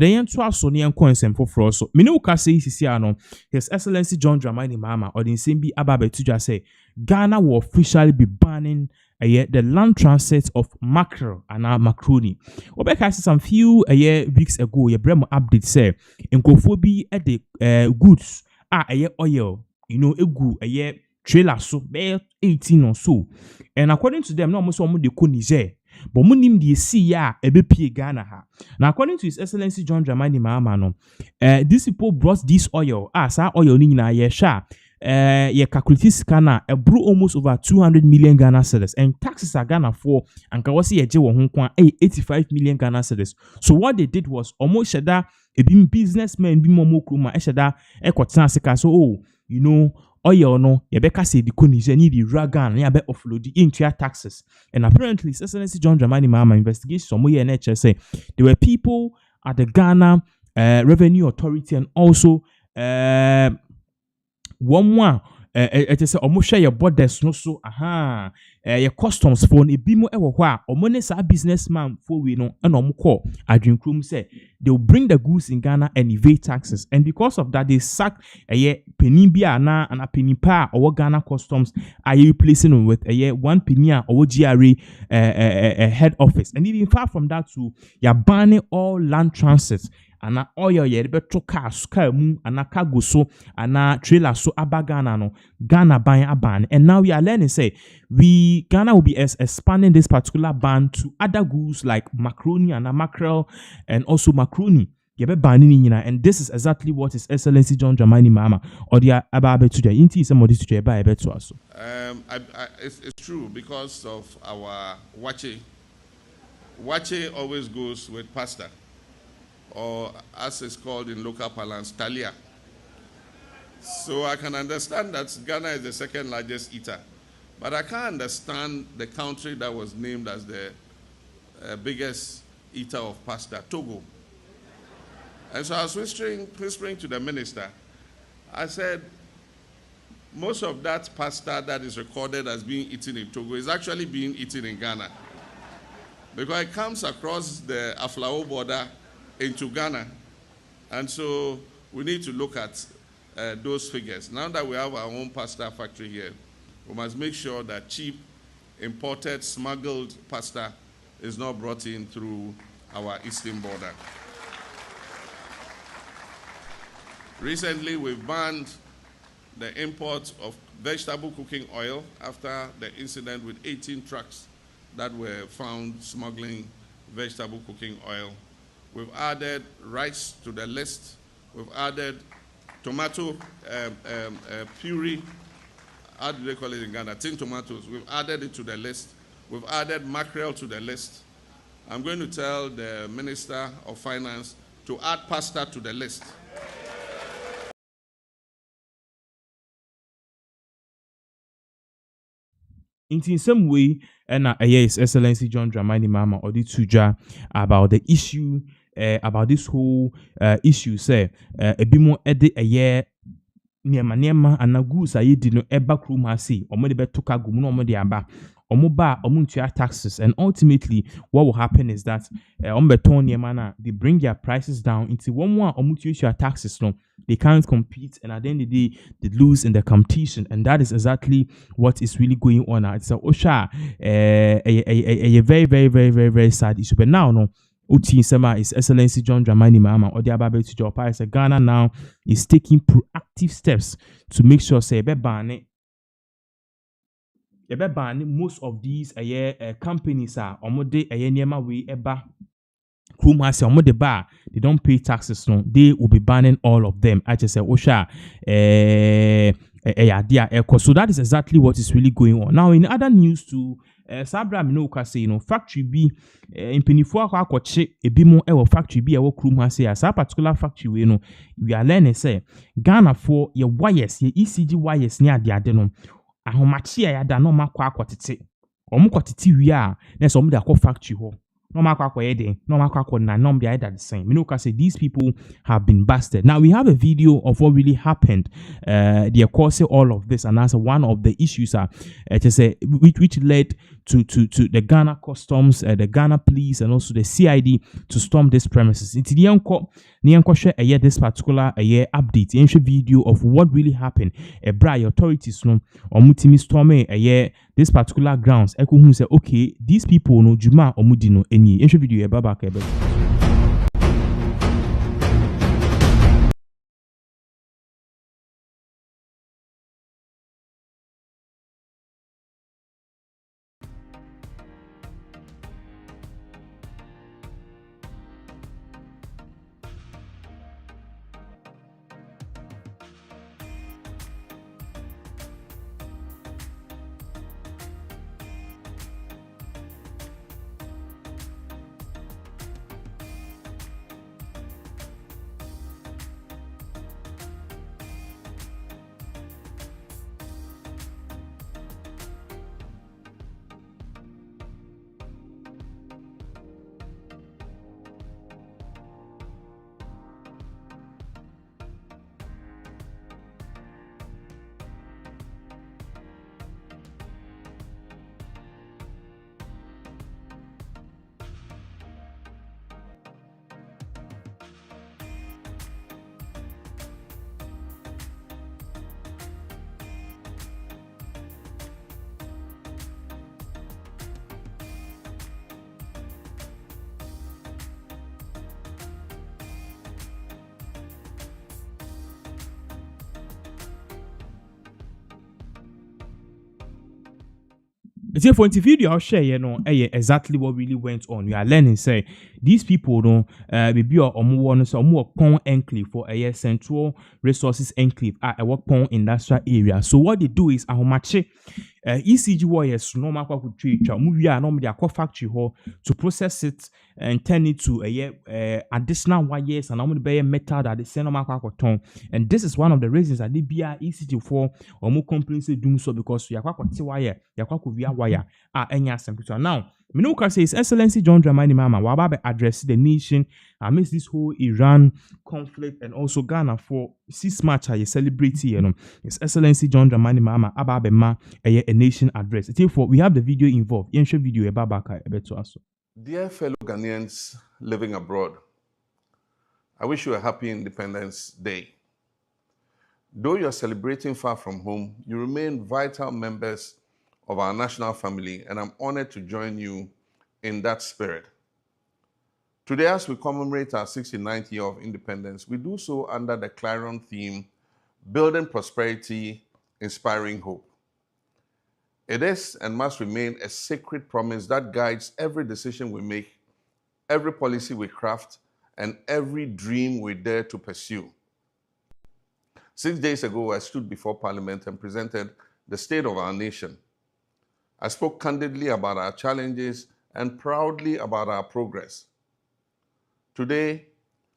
then to us on the consent for fraud. So, Minuka says, His Excellency John Dramani Mahama, or the same be Ababe to just say, Ghana will officially be banning the land transit of Mackerel and Macaroni. Obeka said some few weeks ago, your Bremo update say, in Kofobi at the goods oil, egu trailer so be 18 or so. And according to them, no almost almost the Niger. But munim the see ya ebe Ghana ha. Now according to His Excellency John Dramani Mahama no, these people brought this oil. Sa oil ni na ye sha. Ye calculate scanner brought almost over 200 million Ghana cedis, and taxes are Ghana for and kawasi ye je wo honkwa 85 million Ghana cedis. So what they did was almost shada a bim businessmen bi momo kuma shada e kwotena sika so oil no yebeka say the Niger need the ragan ya be offload the into taxes. And apparently His Excellency John Dramani Mahama investigation some here NHS say there were people at the Ghana Revenue Authority and also one more it is almost share your borders no so your customs phone ebimo ewo ho a omone sa businessman for we no and call adwinkrum say they will bring the goods in Ghana and evade taxes, and because of that they sack penny bia na and a penny pa or Ghana customs are you replacing them with 1 penny or GRA head office, and even far from that too you're banning all land transits. Ana oil ye beto cars mu ana cargo so ana trailer so abagana no Ghana ban, and now we are learning say Ghana will be expanding this particular ban to other goods like macaroni and mackerel and also macaroni. And this is exactly what His Excellency John Dramani Mahama or the ababe to the inti somebody to the ababe to us. It's true because of our wache. Wache always goes with pasta, or as it's called in local parlance, talia. So I can understand that Ghana is the second largest eater, but I can't understand the country that was named as the biggest eater of pasta, Togo. And so I was whispering to the minister, I said, most of that pasta that is recorded as being eaten in Togo is actually being eaten in Ghana, because it comes across the Aflao border into Ghana. And so we need to look at those figures. Now that we have our own pasta factory here, we must make sure that cheap, imported, smuggled pasta is not brought in through our eastern border. Recently, we've banned the import of vegetable cooking oil after the incident with 18 trucks that were found smuggling vegetable cooking oil. We've added rice to the list. We've added tomato puree. How do they call it in Ghana? Tin tomatoes. We've added it to the list. We've added mackerel to the list. I'm going to tell the Minister of Finance to add pasta to the list. In some way, and His Excellency John Dramani Mahama or the Tuja about the issue, about this whole issue, say a bit more edit a year near and a goose I did no eba room I see, or maybe took a gumuno aba, or moba or muntia taxes, and ultimately what will happen is that they bring their prices down into one or mutual taxes. No, they can't compete, and at the end of the day, they lose in the competition, and that is exactly what is really going on now. It's a very, very, very, very, very sad issue. But now, no, Uti Sema is Excellency John Dramani Mahama or the Ababe to Jopa. Ghana now is taking proactive steps to make sure say most of these companies are omode nyema we eba Kumasi omode bar, they don't pay taxes. No, they will be banning all of them. I just say Osha so that is exactly what is really going on. Now in other news too, Sabra Minoka say factory B in Penifua Kwache a bimo ewo factory B ewo Kumasi as a particular factory we are learning say Ghana for your wires, your ECG wires near the adenum. Ahomachi ya da no makwa akwatete. Omu kwatete wi a na so mu da factory ho. no matter no matter na number either the same. Me no can say these people have been busted. Now we have a video of what really happened. They causing all of this, and that's one of the issues to say which led to the Ghana Customs, the Ghana Police, and also the CID to storm this premises. It's the share this particular update, the video of what really happened. Bright authorities no or mutimi storming this particular grounds. Eko who say okay, these people no juma or mudino any video baba kebe. See, for the video I'll share, exactly what really went on. We are learning, say these people don't maybe or Pond enclave for a central resources enclave at a work Pond industrial area. So what they do is ECG warriors no matter what trade movie normally a factory hall to process it and turn it to additional wires and normally buy metal that they send no matter what ton. And this is one of the reasons that they be ECG for or more companies doing so because you wire via wire any so now Minuka says Excellency John Dramani Mahama Wababe address the nation amidst this whole Iran conflict and also Ghana for 6 March I celebrate here. His Excellency John Dramani Mahama Ababe Ma a nation address. Therefore, we have the video involved. Yensho video Ebabaka Ebeto Aso. Dear fellow Ghanaians living abroad, I wish you a happy Independence Day. Though you are celebrating far from home, you remain vital members of our national family, and I'm honored to join you in that spirit. Today, as we commemorate our 69th year of independence, we do so under the clarion theme, Building Prosperity, Inspiring Hope. It is and must remain a sacred promise that guides every decision we make, every policy we craft, and every dream we dare to pursue. 6 days ago, I stood before Parliament and presented the state of our nation. I spoke candidly about our challenges and proudly about our progress. Today,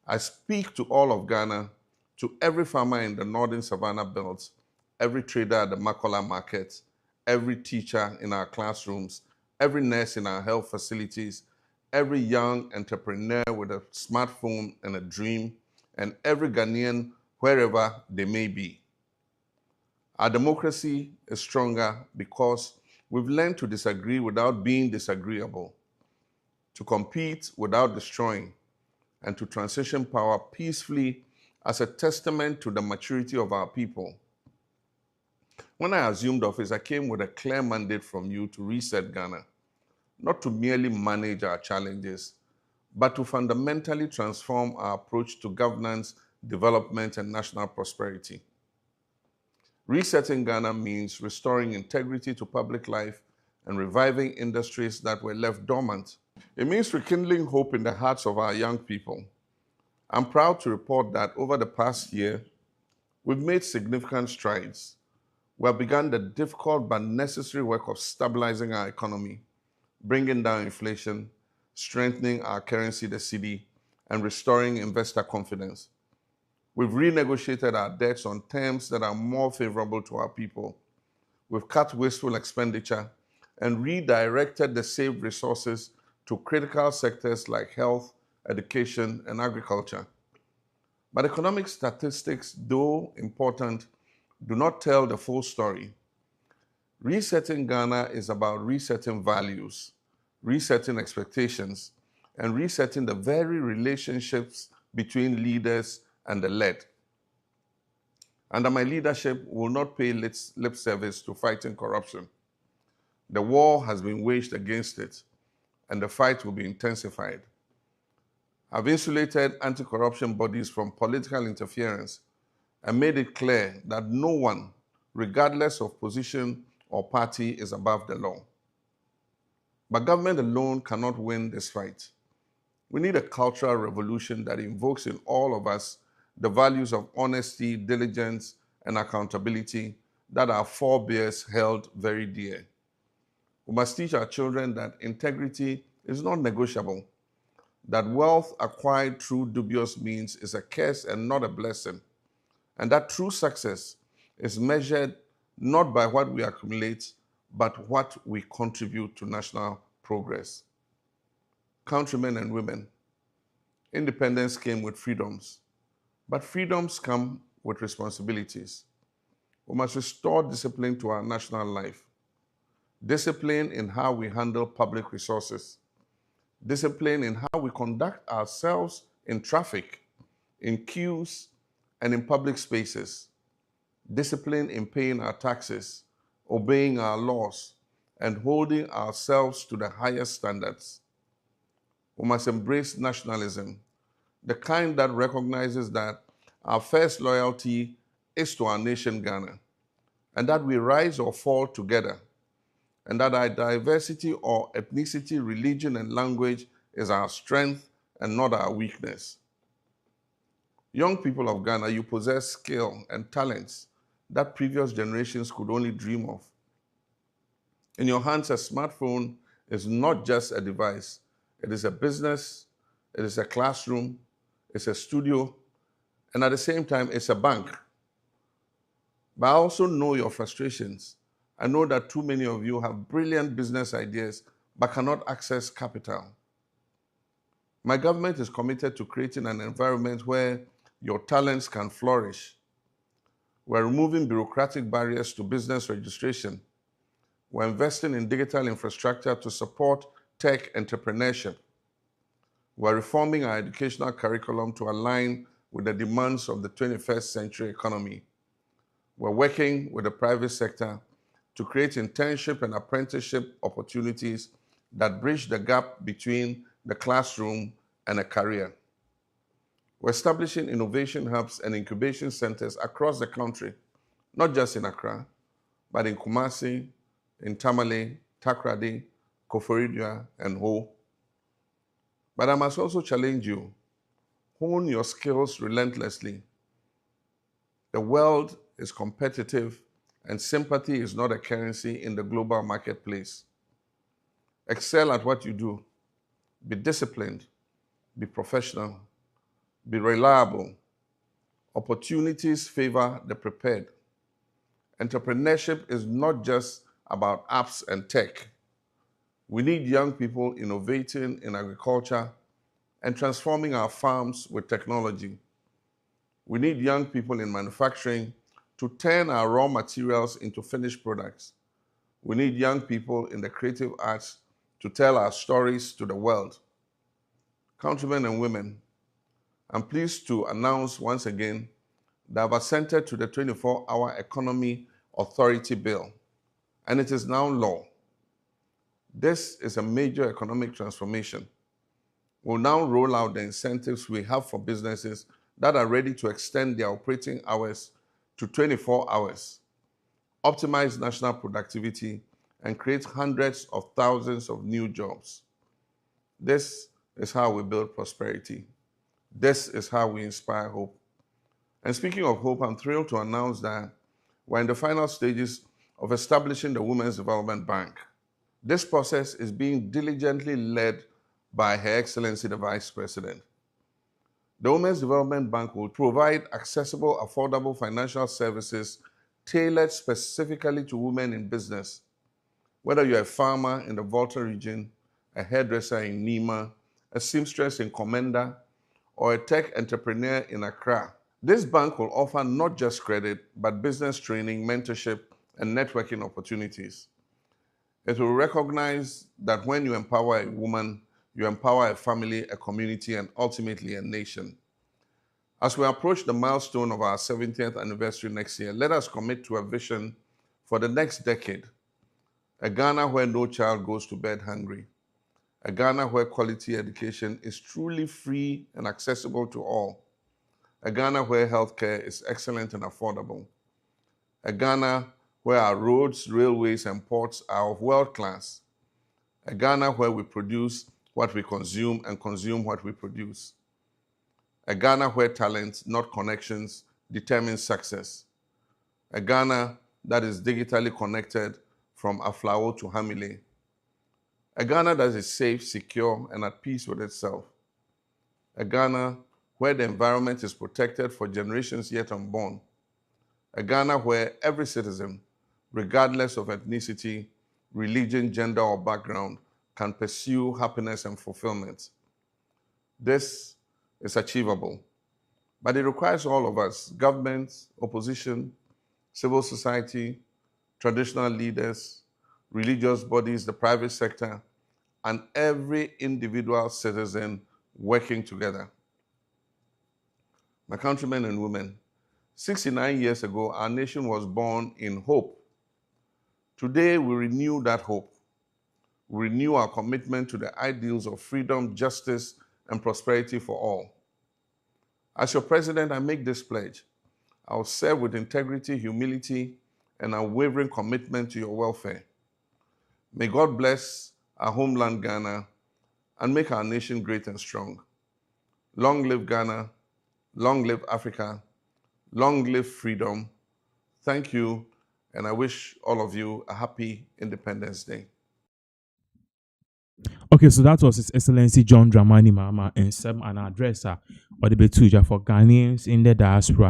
I speak to all of Ghana, to every farmer in the northern Savannah Belt, every trader at the Mackerel market, every teacher in our classrooms, every nurse in our health facilities, every young entrepreneur with a smartphone and a dream, and every Ghanaian wherever they may be. Our democracy is stronger because we've learned to disagree without being disagreeable, to compete without destroying, and to transition power peacefully as a testament to the maturity of our people. When I assumed office, I came with a clear mandate from you to reset Ghana, not to merely manage our challenges, but to fundamentally transform our approach to governance, development, and national prosperity. Resetting Ghana means restoring integrity to public life and reviving industries that were left dormant. It means rekindling hope in the hearts of our young people. I'm proud to report that over the past year, we've made significant strides. We have begun the difficult but necessary work of stabilizing our economy, bringing down inflation, strengthening our currency, the cedi, and restoring investor confidence. We've renegotiated our debts on terms that are more favorable to our people. We've cut wasteful expenditure and redirected the saved resources to critical sectors like health, education, and agriculture. But economic statistics, though important, do not tell the full story. Resetting Ghana is about resetting values, resetting expectations, and resetting the very relationships between leaders and the led. Under my leadership, we will not pay lip service to fighting corruption. The war has been waged against it, and the fight will be intensified. I've insulated anti-corruption bodies from political interference and made it clear that no one, regardless of position or party, is above the law. But government alone cannot win this fight. We need a cultural revolution that invokes in all of us the values of honesty, diligence, and accountability that our forebears held very dear. We must teach our children that integrity is not negotiable, that wealth acquired through dubious means is a curse and not a blessing, and that true success is measured not by what we accumulate, but what we contribute to national progress. Countrymen and women, independence came with freedoms, but freedoms come with responsibilities. We must restore discipline to our national life. Discipline in how we handle public resources. Discipline in how we conduct ourselves in traffic, in queues, and in public spaces. Discipline in paying our taxes, obeying our laws, and holding ourselves to the highest standards. We must embrace nationalism, the kind that recognizes that our first loyalty is to our nation, Ghana, and that we rise or fall together, and that our diversity or ethnicity, religion, and language is our strength and not our weakness. Young people of Ghana, you possess skill and talents that previous generations could only dream of. In your hands, a smartphone is not just a device. It is a business, it is a classroom, it's a studio, and at the same time, it's a bank. But I also know your frustrations. I know that too many of you have brilliant business ideas but cannot access capital. My government is committed to creating an environment where your talents can flourish. We're removing bureaucratic barriers to business registration. We're investing in digital infrastructure to support tech entrepreneurship. We're reforming our educational curriculum to align with the demands of the 21st century economy. We're working with the private sector to create internship and apprenticeship opportunities that bridge the gap between the classroom and a career. We're establishing innovation hubs and incubation centers across the country, not just in Accra, but in Kumasi, in Tamale, Takrady, Koforidua, and Ho. But I must also challenge you. Hone your skills relentlessly. The world is competitive, and sympathy is not a currency in the global marketplace. Excel at what you do. Be disciplined. Be professional. Be reliable. Opportunities favor the prepared. Entrepreneurship is not just about apps and tech. We need young people innovating in agriculture and transforming our farms with technology. We need young people in manufacturing to turn our raw materials into finished products. We need young people in the creative arts to tell our stories to the world. Countrymen and women, I'm pleased to announce once again that I've assented to the 24-hour Economy Authority Bill, and it is now law. This is a major economic transformation. We'll now roll out the incentives we have for businesses that are ready to extend their operating hours to 24 hours, optimize national productivity, and create hundreds of thousands of new jobs. This is how we build prosperity. This is how we inspire hope. And speaking of hope, I'm thrilled to announce that we're in the final stages of establishing the Women's Development Bank. This process is being diligently led by Her Excellency the Vice President. The Women's Development Bank will provide accessible, affordable financial services tailored specifically to women in business. Whether you're a farmer in the Volta region, a hairdresser in Nima, a seamstress in Komenda, or a tech entrepreneur in Accra. This bank will offer not just credit, but business training, mentorship, and networking opportunities. It will recognize that when you empower a woman, you empower a family, a community, and ultimately a nation. As we approach the milestone of our 70th anniversary next year, let us commit to a vision for the next decade. A Ghana where no child goes to bed hungry. A Ghana where quality education is truly free and accessible to all. A Ghana where healthcare is excellent and affordable. A Ghana where our roads, railways, and ports are of world class. A Ghana where we produce what we consume and consume what we produce. A Ghana where talent, not connections, determines success. A Ghana that is digitally connected from Aflao to Hamile. A Ghana that is safe, secure, and at peace with itself. A Ghana where the environment is protected for generations yet unborn. A Ghana where every citizen, regardless of ethnicity, religion, gender, or background, can pursue happiness and fulfillment. This is achievable, but it requires all of us, governments, opposition, civil society, traditional leaders, religious bodies, the private sector, and every individual citizen working together. My countrymen and women, 69 years ago, our nation was born in hope. Today, we renew that hope. We renew our commitment to the ideals of freedom, justice, and prosperity for all. As your president, I make this pledge. I will serve with integrity, humility, and unwavering commitment to your welfare. May God bless our homeland, Ghana, and make our nation great and strong. Long live Ghana, long live Africa, long live freedom. Thank you, and I wish all of you a happy Independence Day. Okay, so that was His Excellency John Dramani Mahama and some an address or the Betuja for Ghanaians in the diaspora.